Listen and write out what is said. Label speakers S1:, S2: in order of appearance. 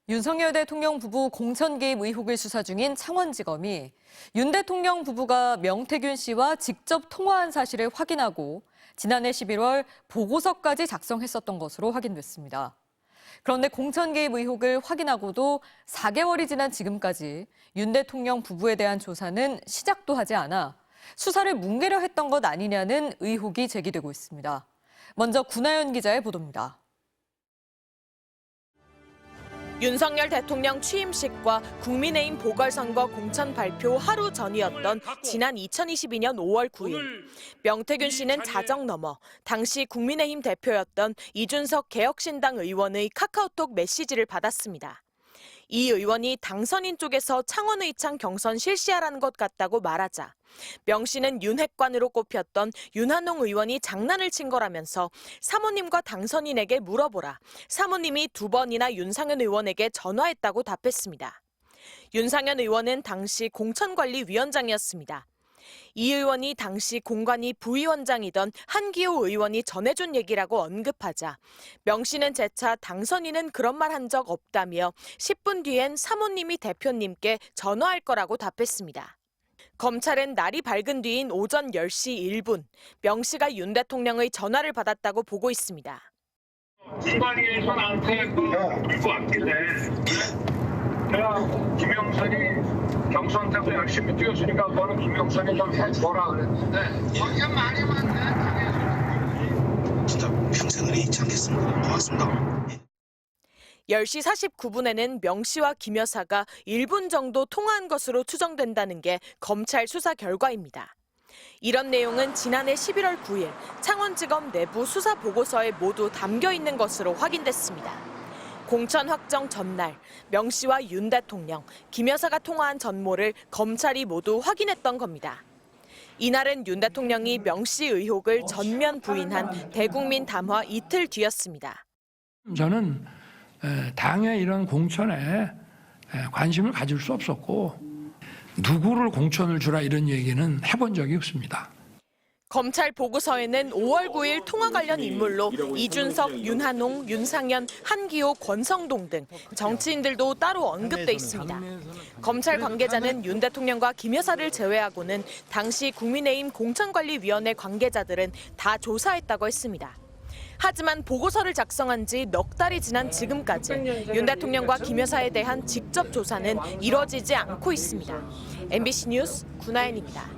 S1: 윤석열 대통령 부부 공천 개입 의혹을 수사 중인 창원지검이 윤 대통령 부부가 명태균 씨와 직접 통화한 사실을 확인하고 지난해 11월 보고서까지 작성했었던 것으로 확인됐습니다. 그런데 공천 개입 의혹을 확인하고도 4개월이 지난 지금까지 윤 대통령 부부에 대한 조사는 시작도 하지 않아 수사를 뭉개려 했던 것 아니냐는 의혹이 제기되고 있습니다. 먼저 구나연 기자의 보도입니다.
S2: 윤석열 대통령 취임식과 국민의힘 보궐선거 공천 발표 하루 전이었던 지난 2022년 5월 9일. 명태균 씨는 자정 넘어 당시 국민의힘 대표였던 이준석 개혁신당 의원의 카카오톡 메시지를 받았습니다. 이 의원이 당선인 쪽에서 창원의창 경선 실시하라는 것 같다고 말하자 명 씨는 윤핵관으로 꼽혔던 윤한홍 의원이 장난을 친 거라면서 사모님과 당선인에게 물어보라. 사모님이 2번이나 윤상현 의원에게 전화했다고 답했습니다. 윤상현 의원은 당시 공천관리위원장이었습니다. 이 의원이 당시 공관위 부위원장이던 한기호 의원이 전해준 얘기라고 언급하자 명 씨는 재차 당선인은 그런 말 한 적 없다며 10분 뒤엔 사모님이 대표님께 전화할 거라고 답했습니다. 검찰은 날이 밝은 뒤인 오전 10시 1분 명 씨가 윤 대통령의 전화를 받았다고 보고 있습니다.
S3: 공관위에서 나한테 물고 왔길래 내가 김영선이 경선 때도 열심히 뛰었으니까 너는 김영선이 좀 해줘라 그랬는데 거기가 많이 왔네.
S4: 진짜 평생을 잊지 않겠습니다. 고맙습니다.
S2: 10시 49분에는 명 씨와 김 여사가 1분 정도 통화한 것으로 추정된다는 게 검찰 수사 결과입니다. 이런 내용은 지난해 11월 9일 창원지검 내부 수사 보고서에 모두 담겨 있는 것으로 확인됐습니다. 공천 확정 전날 명 씨와 윤 대통령, 김 여사가 통화한 전모를 검찰이 모두 확인했던 겁니다. 이날은 윤 대통령이 명 씨 의혹을 전면 부인한 대국민 담화 이틀 뒤였습니다.
S5: 저는 당의 이런 공천에 관심을 가질 수 없었고 누구를 공천을 주라 이런 얘기는 해본 적이 없습니다.
S2: 검찰 보고서에는 5월 9일 통화 관련 인물로 이준석, 윤한홍, 윤상현, 한기호, 권성동 등 정치인들도 따로 언급돼 있습니다. 검찰 관계자는 윤 대통령과 김 여사를 제외하고는 당시 국민의힘 공천관리위원회 관계자들은 다 조사했다고 했습니다. 하지만 보고서를 작성한 지 넉 달이 지난 지금까지 윤 대통령과 김 여사에 대한 직접 조사는 이뤄지지 않고 있습니다. MBC 뉴스 구나연입니다.